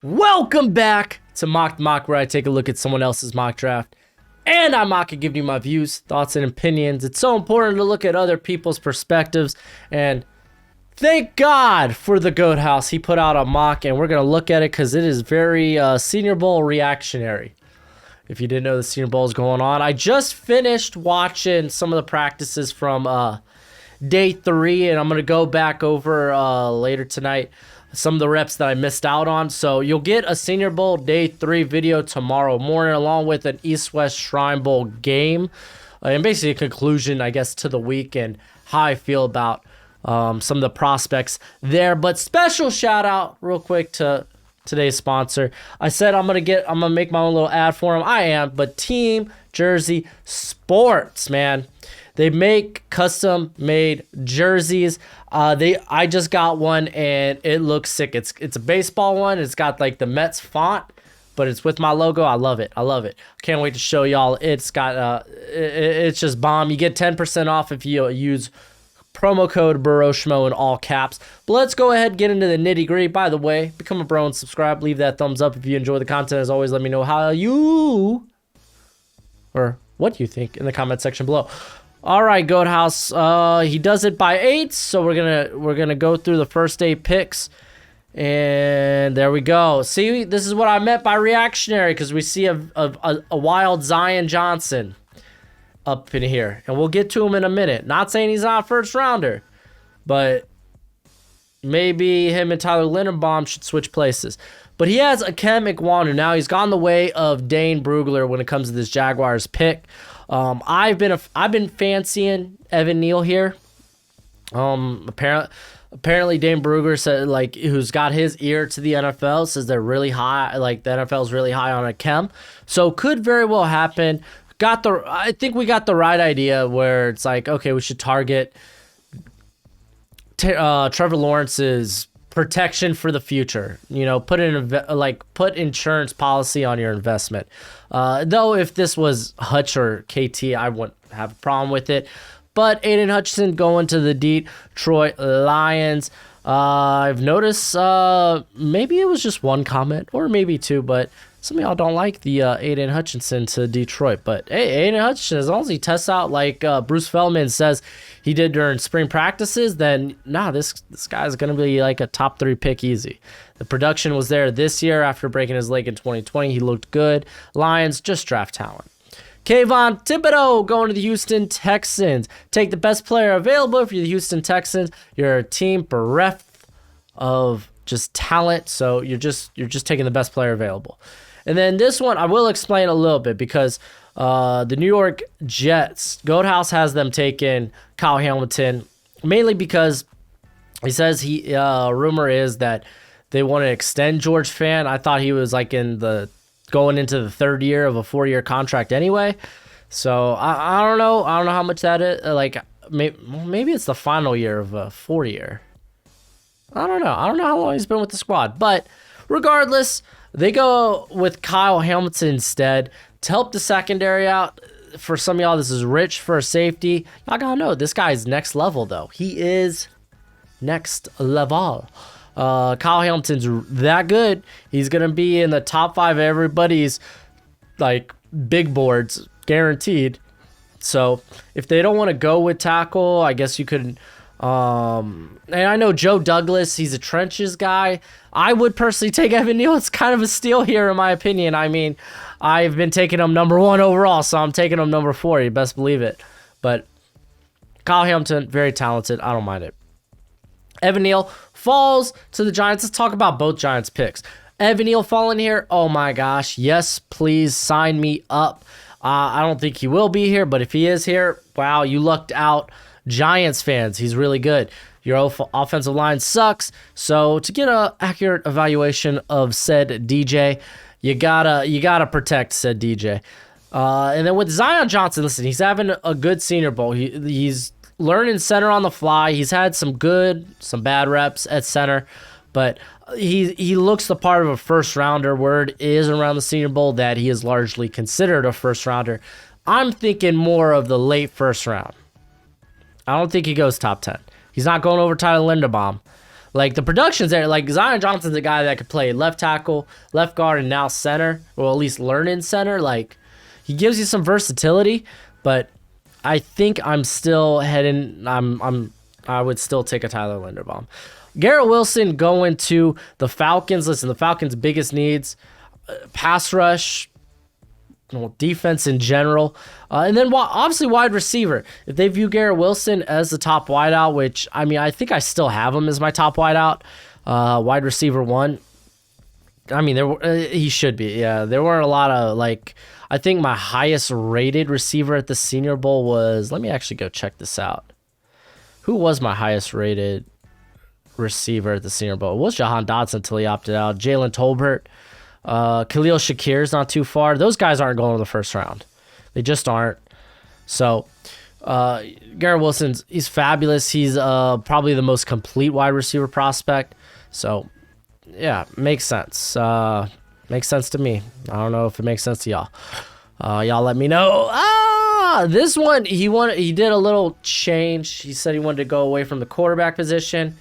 Welcome back to Mock, where I take a look at someone else's mock draft and I mock and give you my views, thoughts, and opinions. It's so important to look at other people's perspectives, and thank God for the Goat House. He put out a mock, and we're going to look at it because it is very Senior Bowl reactionary. If you didn't know the Senior Bowl is going on, I just finished watching some of the practices from day 3, and I'm going to go back over later tonight some of the reps that I missed out on. So you'll get a Senior Bowl day 3 video tomorrow morning, along with an East-West Shrine Bowl game, and basically a conclusion, I guess, to the week and how I feel about some of the prospects there. But special shout out real quick to today's sponsor. I said I'm gonna make my own little ad for him. I am, but Team Jersey Sports, man. They make custom made jerseys. I just got one and it looks sick. It's a baseball one. It's got like the Mets font, but it's with my logo. I love it. Can't wait to show y'all. It's got it's just bomb. You get 10% off if you use promo code Broshmo in all caps. But let's go ahead and get into the nitty gritty. By the way, become a bro and subscribe. Leave that thumbs up if you enjoy the content. As always, let me know how you or what you think in the comment section below. All right, Goat House. He does it by 8, so we're gonna go through the first 8 picks, and there we go. See, this is what I meant by reactionary, because we see a wild Zion Johnson up in here, and we'll get to him in a minute. Not saying he's not a first rounder, but maybe him and Tyler Linderbaum should switch places. But he has EKWONU. Now he's gone the way of Dane Brugler when it comes to this Jaguars pick. I've been fancying Evan Neal here. Apparently Dane Brugler said, like, who's got his ear to the NFL, says they're really high, like the NFL's really high on EKWONU. So could very well happen. I think we got the right idea where it's like, okay, we should target Trevor Lawrence's protection for the future. You know, put insurance policy on your investment. Though if this was Hutch or KT, I wouldn't have a problem with it. But AIDAN Hutchinson going to the Detroit Lions. I've noticed maybe it was just one comment or maybe 2, but some of y'all don't like the AIDAN Hutchinson to Detroit. But hey, AIDAN Hutchinson, as long as he tests out like Bruce Feldman says he did during spring practices, then this guy's going to be like a top 3 pick easy. The production was there this year after breaking his leg in 2020. He looked good. Lions, just draft talent. KAYVON THIBODEAUX going to the Houston Texans. Take the best player available. If you're the Houston Texans, you're a team bereft of just talent, so you're just taking the best player available. And then this one, I will explain a little bit because the New York Jets, Goat House has them taking Kyle Hamilton, mainly because he says rumor is that they want to extend George Fant. I thought he was like going into the 3rd year of a 4-year contract anyway. So I don't know. I don't know how much that is. Like maybe it's the final year of a 4-year. I don't know. I don't know how long he's been with the squad. But regardless, they go with Kyle Hamilton instead to help the secondary out. For some of y'all, this is rich for a safety. Y'all gotta know, this guy's next level, though. He is next level. Kyle Hamilton's that good. He's going to be in the top 5 of everybody's, like, big boards, guaranteed. So if they don't want to go with tackle, I guess you could... and I know Joe Douglas, he's a trenches guy. I would personally take Evan Neal. It's kind of a steal here, in my opinion. I mean, I've been taking him number 1 overall, so I'm taking him number 4. You best believe it. But Kyle Hamilton, very talented. I don't mind it. Evan Neal falls to the Giants. Let's talk about both Giants picks. Evan Neal falling here. Oh my gosh. Yes, please sign me up. I don't think he will be here, but if he is here, wow, you lucked out. Giants fans, he's really good. Your offensive line sucks. So to get an accurate evaluation of said DJ, you gotta protect said DJ. And then with Zion Johnson, listen, he's having a good Senior Bowl. He's learning center on the fly. He's had some good, some bad reps at center, but he looks the part of a first rounder. Word is around the Senior Bowl that he is largely considered a first rounder. I'm thinking more of the late first round. I don't think he goes top 10. He's not going over Tyler Linderbaum, Like, the production's there. Like, Zion Johnson's a guy that could play left tackle, left guard, and now center, or at least learn in center. Like, he gives you some versatility, but I think I'm still heading. I would still take a Tyler Linderbaum. Garrett Wilson going to the Falcons. Listen, the Falcons' biggest needs: pass rush, defense in general, and then obviously wide receiver. If they view Garrett Wilson as the top wideout, which I mean, I think I still have him as my top wideout, wide receiver one. I mean, he should be. Yeah, there weren't a lot of like. I think my highest rated receiver at the Senior Bowl was. Let me actually go check this out. Who was my highest rated receiver at the Senior Bowl? It was Jahan Dotson until he opted out. Jalen Tolbert. Khalil Shakir's not too far. Those guys aren't going to the first round. They just aren't. So, Garrett Wilson's, he's fabulous. He's probably the most complete wide receiver prospect. So, yeah, makes sense. Makes sense to me. I don't know if it makes sense to y'all. Y'all let me know. This one, he did a little change. He said he wanted to go away from the quarterback position.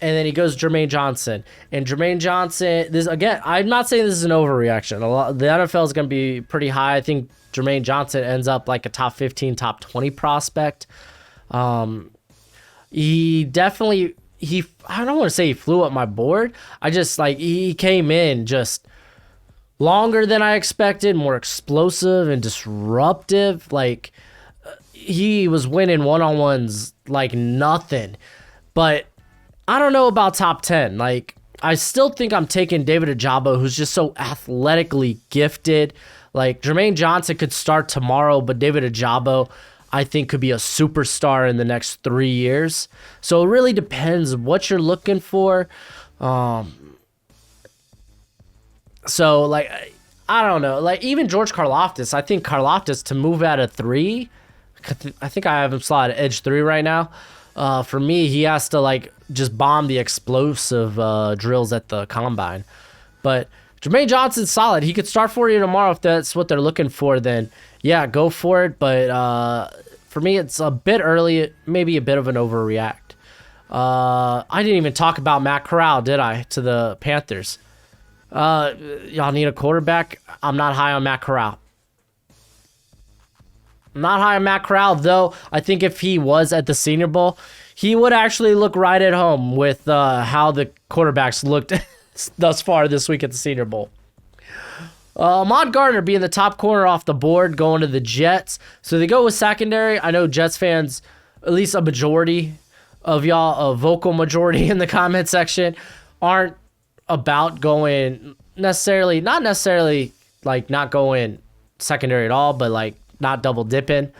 And then he goes Jermaine Johnson. And Jermaine Johnson, this again, I'm not saying this is an overreaction. The NFL is going to be pretty high. I think Jermaine Johnson ends up like a top 15, top 20 prospect. He definitely, I don't want to say he flew up my board. I just like, he came in just longer than I expected, more explosive and disruptive. Like, he was winning one-on-ones like nothing. But I don't know about top 10. Like, I still think I'm taking David Ojabo, who's just so athletically gifted. Like, Jermaine Johnson could start tomorrow, but David Ojabo, I think, could be a superstar in the next 3 years. So it really depends what you're looking for. So, like, I don't know. Like, even George Karlaftis, I think Karlaftis to move out of 3, I think I have him slotted edge 3 right now. For me, he has to, like, just bomb the explosive drills at the combine. But Jermaine Johnson's solid. He could start for you tomorrow if that's what they're looking for. Then, yeah, go for it. But for me, it's a bit early, maybe a bit of an overreact. I didn't even talk about Matt Corral, did I, to the Panthers? Y'all need a quarterback? I'm not high on Matt Corral. Not high on Matt Corral, though. I think if he was at the Senior Bowl, he would actually look right at home with how the quarterbacks looked thus far this week at the Senior Bowl. Ahmad Gardner being the top corner off the board, going to the Jets. So they go with secondary. I know Jets fans, at least a majority of y'all, a vocal majority in the comment section, aren't about going necessarily, not necessarily like not going secondary at all, but like not double dipping.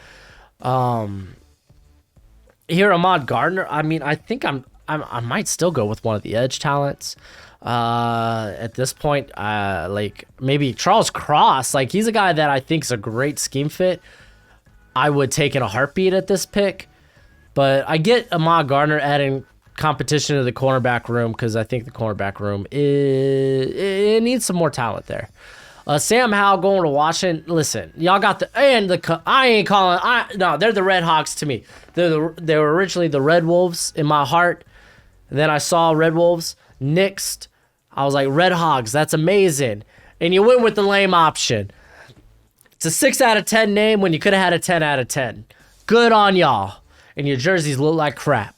Here, Ahmad Gardner, I mean, I think I might still go with one of the edge talents. At this point, like maybe Charles Cross, like he's a guy that I think is a great scheme fit. I would take in a heartbeat at this pick, but I get Ahmad Gardner adding competition to the cornerback room because I think the cornerback room it needs some more talent there. Sam Howell going to Washington. Listen, y'all got I ain't calling. No, they're the Red Hawks to me. They were originally the Red Wolves in my heart. And then I saw Red Wolves nixed. I was like, Red Hogs, that's amazing. And you went with the lame option. It's a 6 out of 10 name when you could have had a 10 out of 10. Good on y'all. And your jerseys look like crap.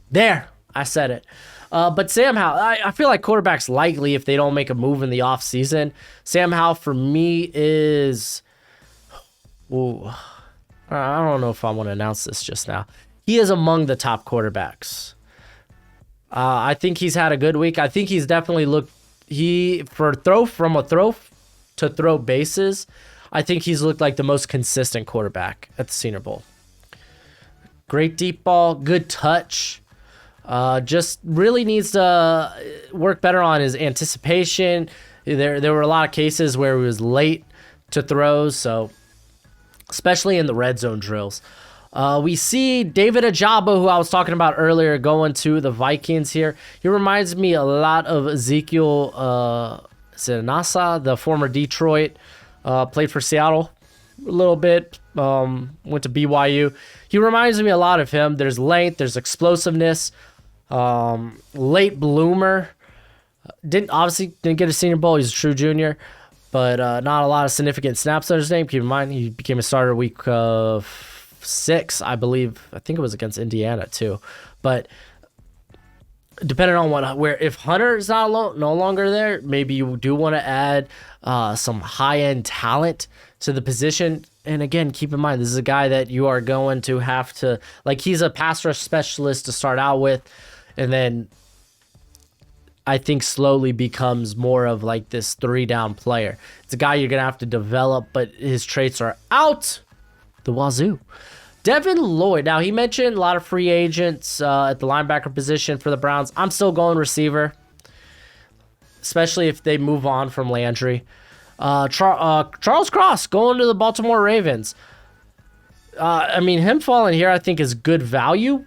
There, I said it. But Sam Howell, I feel like quarterback's likely if they don't make a move in the offseason. Sam Howell, for me, is... Ooh, I don't know if I want to announce this just now. He is among the top quarterbacks. I think he's had a good week. I think he's definitely looked... From a throw to throw bases, I think he's looked like the most consistent quarterback at the Senior Bowl. Great deep ball, good touch. Just really needs to work better on his anticipation. There were a lot of cases where he was late to throws, so especially in the red zone drills. We see David Ojabo, who I was talking about earlier, going to the Vikings here. He reminds me a lot of Ezekiel Sinasa, the former Detroit, played for Seattle a little bit, went to BYU. He reminds me a lot of him. There's length, there's explosiveness. Late bloomer. Obviously didn't get a Senior Bowl. He's a true junior, but not a lot of significant snaps on his name. Keep in mind, he became a starter week 6, I believe. I think it was against Indiana too. But depending on if Hunter is no longer there, maybe you do want to add some high-end talent to the position. And again, keep in mind, this is a guy that you are going to have to, like, he's a pass rush specialist to start out with, and then I think slowly becomes more of like this 3-down player. It's a guy you're going to have to develop, but his traits are out the wazoo. Devin Lloyd. Now, he mentioned a lot of free agents at the linebacker position for the Browns. I'm still going receiver, especially if they move on from Landry. Charles Cross going to the Baltimore Ravens. I mean, him falling here I think is good value.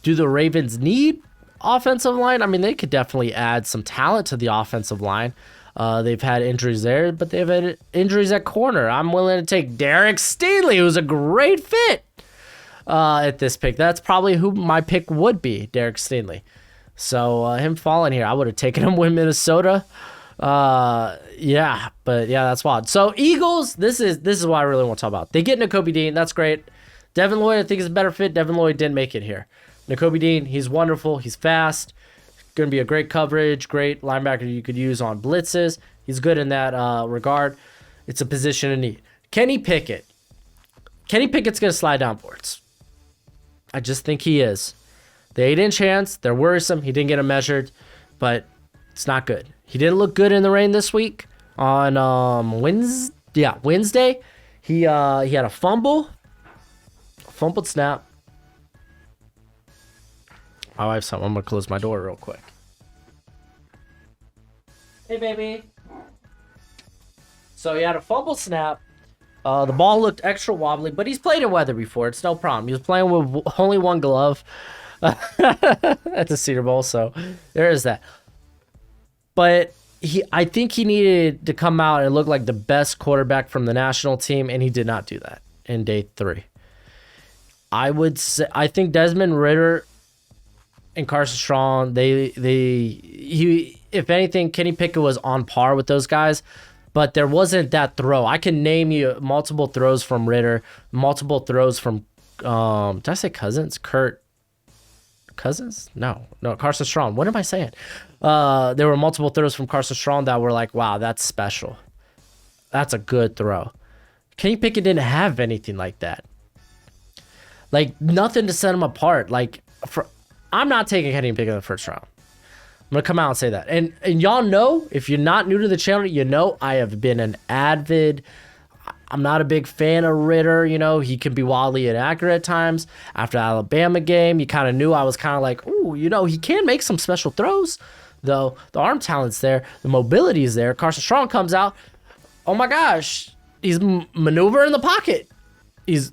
Do the Ravens need offensive line? I mean, they could definitely add some talent to the offensive line. They've had injuries there, but they've had injuries at corner. I'm willing to take Derek Stingley, who's a great fit at this pick. That's probably who my pick would be, Derek Stingley. So him falling here, I would have taken him with Minnesota. Yeah, but yeah, that's wild. So Eagles, this is what I really want to talk about. They get Nakobe Dean, that's great. Devin Lloyd, I think is a better fit. Devin Lloyd didn't make it here. Nakobe Dean, he's wonderful. He's fast. Going to be a great coverage, great linebacker you could use on blitzes. He's good in that regard. It's a position in need. Kenny Pickett's going to slide down boards. I just think he is. The 8-inch hands, they're worrisome. He didn't get them measured, but it's not good. He didn't look good in the rain this week. On Wednesday, he had a fumbled snap. My wife's home. I'm going to close my door real quick. Hey, baby. So he had a fumble snap. The ball looked extra wobbly, but he's played in weather before. It's no problem. He was playing with only one glove at the Senior Bowl, so there is that. But I think he needed to come out and look like the best quarterback from the national team, and he did not do that in day 3. I think Desmond Ridder and Carson Strong, if anything, Kenny Pickett was on par with those guys, but there wasn't that throw. I can name you multiple throws from Ridder, multiple throws from, did I say Cousins? Cousins? No, Carson Strong. What am I saying? There were multiple throws from Carson Strong that were like, wow, that's special. That's a good throw. Kenny Pickett didn't have anything like that. Like, nothing to set him apart. I'm not taking Kenny Pickett in the first round. I'm going to come out and say that. And y'all know, if you're not new to the channel, you know I have been an avid. I'm not a big fan of Ridder. You know, he can be wildly inaccurate at times. After the Alabama game, you kind of knew I was kind of like, ooh, you know, he can make some special throws, though. The arm talent's there. The mobility is there. Carson Strong comes out. Oh, my gosh. He's maneuvering the pocket. He's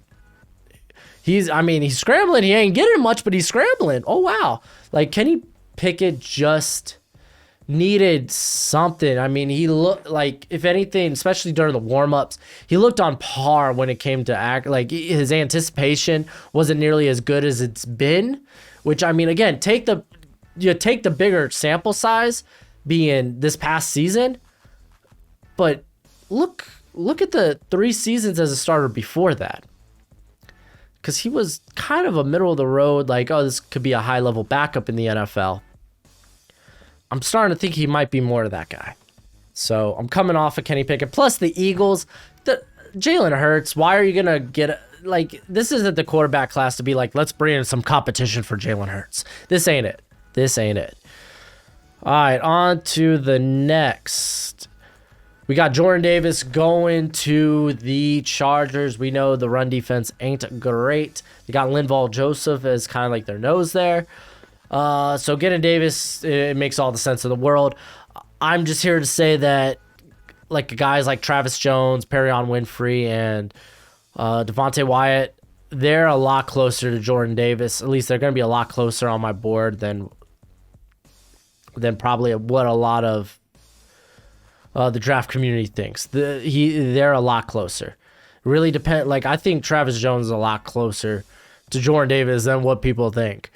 scrambling. He ain't getting much, but he's scrambling. Oh, wow. Like, Kenny Pickett just needed something. I mean, he looked like, if anything, especially during the warm-ups, he looked on par when it came to act. Like, his anticipation wasn't nearly as good as it's been, which, I mean, again, take the bigger sample size being this past season, but look at the 3 seasons as a starter before that. Because he was kind of a middle of the road, like, oh, this could be a high-level backup in the NFL. I'm starting to think he might be more of that guy. So I'm coming off of Kenny Pickett. Plus the Eagles, Jalen Hurts. Why are you going to get, like, this isn't the quarterback class to be like, let's bring in some competition for Jalen Hurts. This ain't it. All right, on to the next. We got Jordan Davis going to the Chargers. We know the run defense ain't great. They got Linval Joseph as kind of like their nose there. So getting Davis, it makes all the sense in the world. I'm just here to say that, like, guys like Travis Jones, Perion Winfrey, and Devontae Wyatt, they're a lot closer to Jordan Davis. At least they're going to be a lot closer on my board than probably what a lot of the draft community thinks. They're a lot closer. Really depend. Like, I think Travis Jones is a lot closer to Jordan Davis than what people think.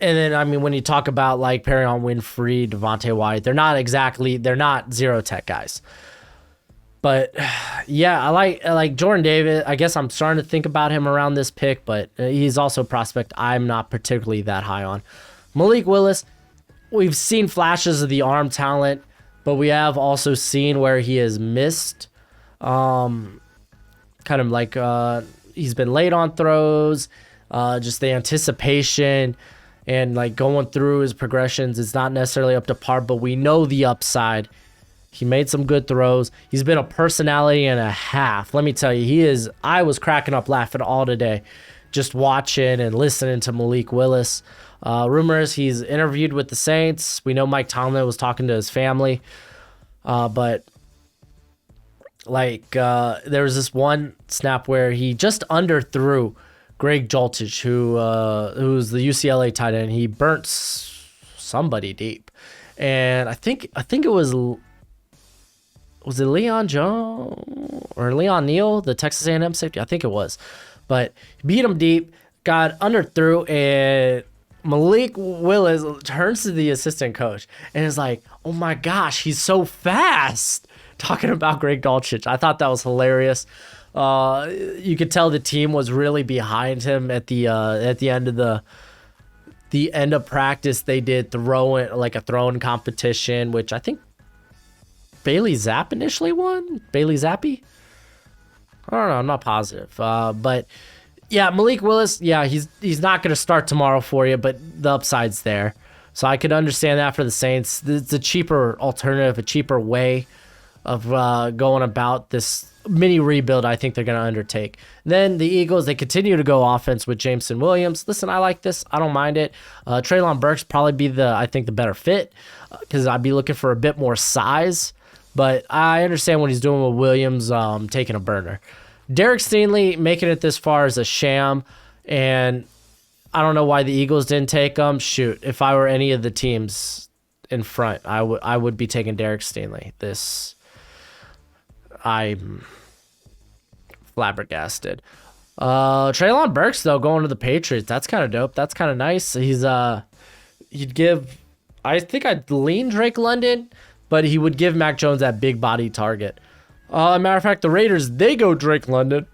And then, I mean, when you talk about like Perrion Winfrey, Devontae White, they're not zero tech guys. But yeah, I like Jordan Davis. I guess I'm starting to think about him around this pick, but he's also a prospect I'm not particularly that high on. Malik Willis, we've seen flashes of the arm talent, but we have also seen where he has missed. Kind of like he's been late on throws, just the anticipation and like going through his progressions is not necessarily up to par, but we know the upside. He made some good throws. He's been a personality and a half. Let me tell you, he is. I was cracking up laughing all today just watching and listening to Malik Willis. Rumors he's interviewed with the Saints. We know Mike Tomlin was talking to his family. But like there was this one snap where he just underthrew Greg Joltich, who's the UCLA tight end. He burnt somebody deep. And I think it was it Leon Jones or Leon Neal, the Texas A&M safety? I think it was. But beat him deep, got underthrew, and Malik Willis turns to the assistant coach and is like, oh my gosh, he's so fast. Talking about Greg Dulcich. I thought that was hilarious. You could tell the team was really behind him at the end of the end of practice. They did a throwing competition, which I think Bailey Zapp initially won. Bailey Zappi? I don't know. I'm not positive. But yeah, Malik Willis, yeah, he's not going to start tomorrow for you, but the upside's there. So I could understand that for the Saints. It's a cheaper alternative, a cheaper way of going about this mini rebuild I think they're going to undertake. Then the Eagles, they continue to go offense with Jameson Williams. Listen, I like this. I don't mind it. Treylon Burks probably be the better fit because I'd be looking for a bit more size. But I understand what he's doing with Williams taking a burner. Derek Stingley making it this far is a sham, and I don't know why the Eagles didn't take him. Shoot, if I were any of the teams in front, I would be taking Derek Stingley. I'm flabbergasted. Treylon Burks, though, going to the Patriots, that's kind of dope. That's kind of nice. I'd lean Drake London, but he would give Mac Jones that big body target. Matter of fact, the Raiders, they go Drake London.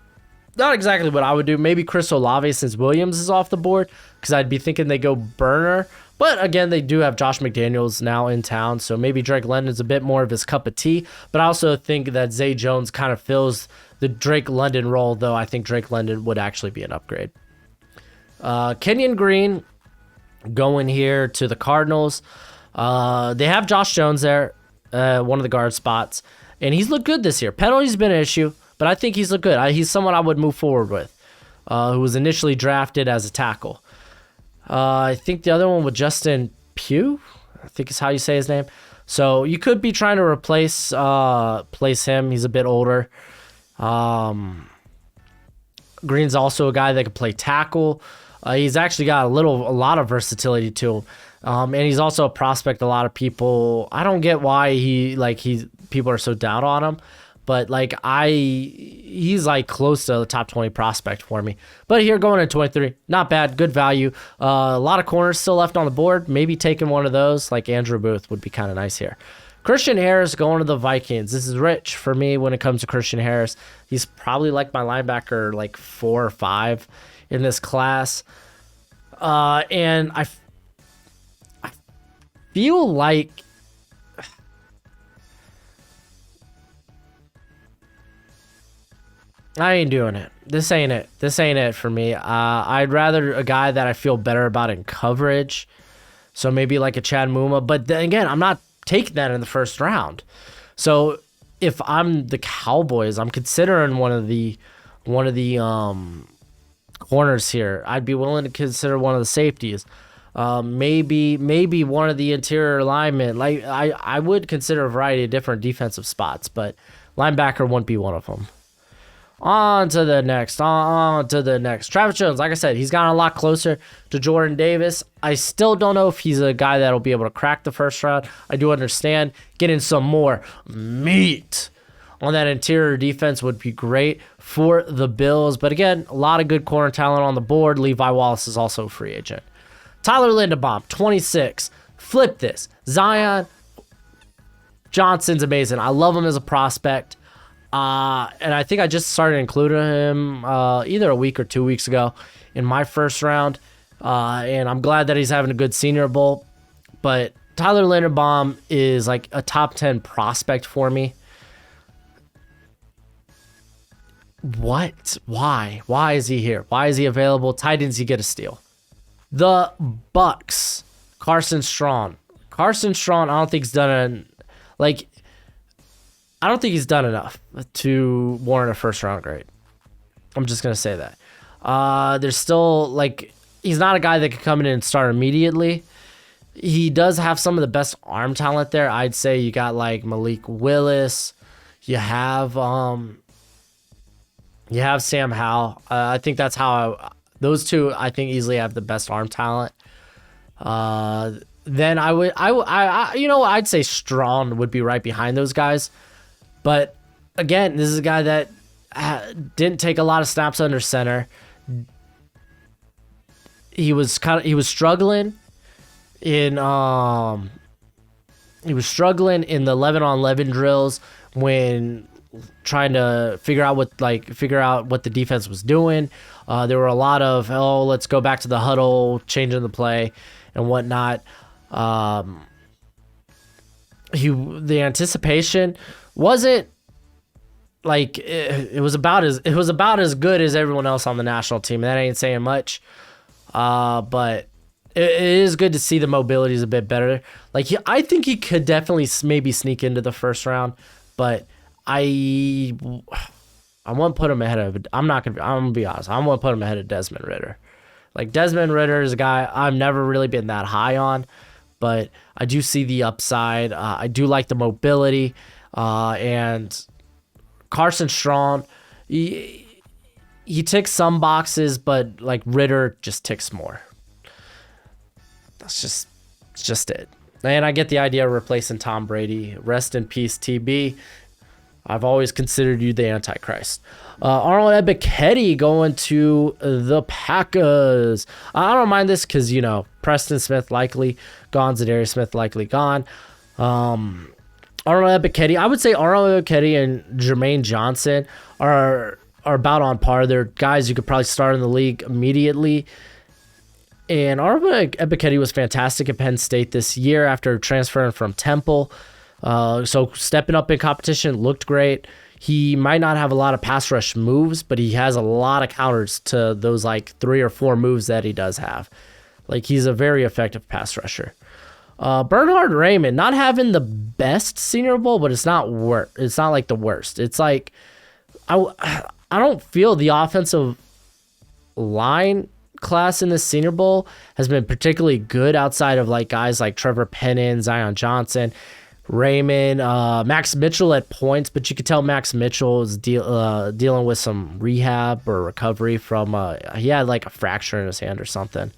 Not exactly what I would do. Maybe Chris Olave since Williams is off the board, because I'd be thinking they go burner. But again, they do have Josh McDaniels now in town, so maybe Drake London's a bit more of his cup of tea. But I also think that Zay Jones kind of fills the Drake London role, though I think Drake London would actually be an upgrade. Kenyon Green going here to the Cardinals. They have Josh Jones there, one of the guard spots, and he's looked good this year. Penalties been an issue, but I think he's looked good. He's someone I would move forward with, who was initially drafted as a tackle. I think the other one was Justin Pugh, I think is how you say his name. So you could be trying to replace him. He's a bit older. Green's also a guy that can play tackle. He's actually got a lot of versatility to him. And he's also a prospect a lot of people, I don't get why people are so down on him, but he's like close to the top 20 prospect for me. But here going into 23, not bad, good value. A lot of corners still left on the board. Maybe taking one of those, like Andrew Booth, would be kind of nice here. Christian Harris going to the Vikings. This is rich for me when it comes to Christian Harris. He's probably like my linebacker, like 4 or 5 in this class. And I feel like I ain't doing it. This ain't it. This ain't it for me. I'd rather a guy that I feel better about in coverage. So maybe like a Chad Muma. But then again, I'm not taking that in the first round. So if I'm the Cowboys, I'm considering one of the corners here. I'd be willing to consider one of the safeties. Maybe one of the interior linemen. Like I would consider a variety of different defensive spots, but linebacker wouldn't be one of them. On to the next. Travis Jones, like I said, he's gotten a lot closer to Jordan Davis. I still don't know if he's a guy that'll be able to crack the first round. I do understand getting some more meat on that interior defense would be great for the Bills. But again, a lot of good corner talent on the board. Levi Wallace is also a free agent. Tyler Linderbaum, 26. Flip this. Zion Johnson's amazing. I love him as a prospect. And I think I just started including him either a week or 2 weeks ago in my first round. And I'm glad that he's having a good Senior Bowl. But Tyler Linderbaum is like a top 10 prospect for me. What? Why? Why is he here? Why is he available? Titans, he get a steal. The Bucks. Carson Strong. Carson Strong, I don't think he's done I don't think he's done enough to warrant a first round grade. I'm just gonna say that. There's still he's not a guy that could come in and start immediately. He does have some of the best arm talent there. I'd say you got like Malik Willis. You have Sam Howell. I think that's how those two I think easily have the best arm talent. Then I'd say Strong would be right behind those guys. But again, this is a guy that didn't take a lot of snaps under center. He was struggling in the 11-on-11 drills when trying to figure out what the defense was doing. There were a lot of let's go back to the huddle, changing the play and whatnot. The anticipation wasn't it was about as good as everyone else on the national team. That ain't saying much. But it is good to see the mobility is a bit better. I think he could definitely maybe sneak into the first round, but I won't put him ahead of. I'm gonna be honest. I won't put him ahead of Desmond Ridder. Desmond Ridder is a guy I've never really been that high on, but I do see the upside. I do like the mobility, and Carson Strong. He ticks some boxes, but Ridder just ticks more. That's just it. And I get the idea of replacing Tom Brady. Rest in peace, TB. I've always considered you the Antichrist. Arnold Ebiketie going to the Packers. I don't mind this because, Preston Smith likely gone. Zadarius Smith likely gone. Arnold Ebiketie. I would say Arnold Ebiketie and Jermaine Johnson are about on par. They're guys you could probably start in the league immediately. And Arnold Ebiketie was fantastic at Penn State this year after transferring from Temple. So stepping up in competition, looked great. He might not have a lot of pass rush moves, but he has a lot of counters to those 3 or 4 moves that he does have. He's a very effective pass rusher. Bernhard Raymond, not having the best Senior Bowl, but it's not the worst. It's I don't feel the offensive line class in the Senior Bowl has been particularly good outside of guys like Trevor Penning, Zion Johnson, Raymond, Max Mitchell at points, but you could tell Max Mitchell is dealing with some rehab or recovery from he had a fracture in his hand or something.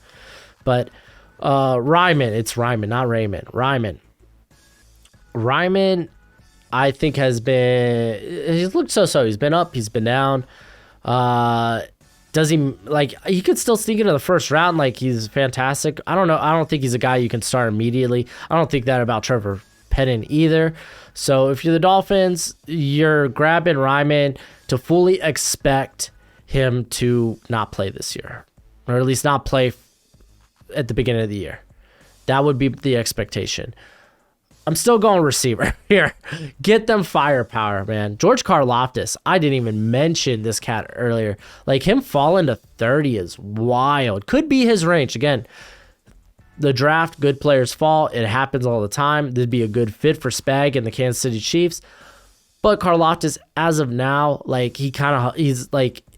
But it's Ryman, not Raymond. Ryman, I think he's looked so. He's been up, he's been down. Does he he could still sneak into the first round? He's fantastic. I don't know. I don't think he's a guy you can start immediately. I don't think that about Trevor Penning either. So if you're the Dolphins, you're grabbing Ryman to fully expect him to not play this year, or at least not play at the beginning of the year. That would be the expectation. I'm still going receiver here. Get them firepower, man. George Karlaftis, I didn't even mention this cat earlier. Him falling to 30 is wild. Could be his range. Again, the draft, good players fall. It happens all the time. That'd be a good fit for Spag and the Kansas City Chiefs. But Karlaftis, as of now, he's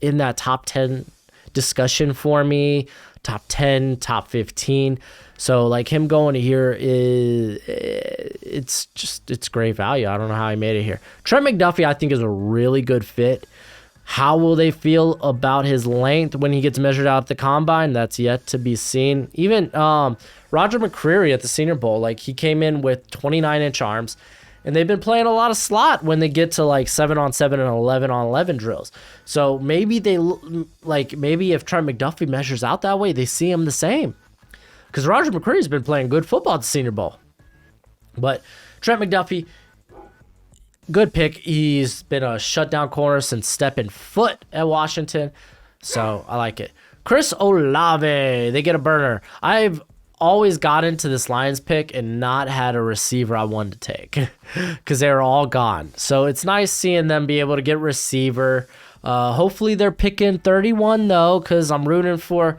in that top 10 discussion for me. Top 10, top 15. So him going to here it's great value. I don't know how he made it here. Trent McDuffie, I think, is a really good fit. How will they feel about his length when he gets measured out at the combine? That's yet to be seen. Even Roger McCreary at the Senior Bowl, he came in with 29-inch arms, and they've been playing a lot of slot when they get to 7-on-7 and 11-on-11 drills. So maybe maybe if Trent McDuffie measures out that way, they see him the same. because Roger McCreary's been playing good football at the Senior Bowl. But Trent McDuffie, good pick. He's been a shutdown corner since stepping foot at Washington, so I like it. Chris Olave, they get a burner. I've always got into this Lions pick and not had a receiver I wanted to take because they were all gone. So it's nice seeing them be able to get receiver. Hopefully they're picking 31 though, because I'm rooting for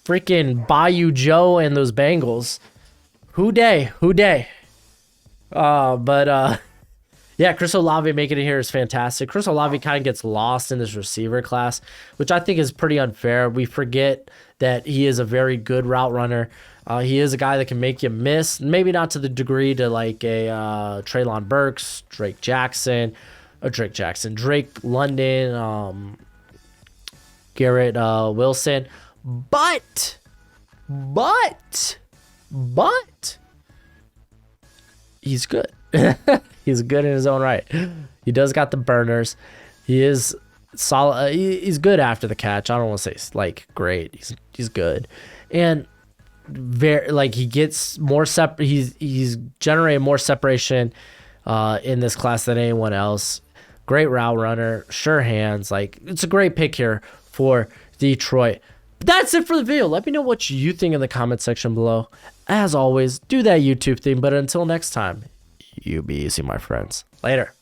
freaking Bayou Joe and those Bengals. Who day? Yeah, Chris Olave making it here is fantastic. Chris Olave kind of gets lost in this receiver class, which I think is pretty unfair. We forget that he is a very good route runner. He is a guy that can make you miss, maybe not to the degree to like a Treylon Burks, Drake London, Garrett Wilson, but he's good. He's good in his own right. He does got the burners. He is solid. He's good after the catch. I don't want to say like great. He's good, and very like he gets more He's generated more separation in this class than anyone else. Great route runner, sure hands. Like it's a great pick here for Detroit. But that's it for the video. Let me know what you think in the comment section below. As always, do that YouTube thing. But until next time, you be easy, my friends. Later.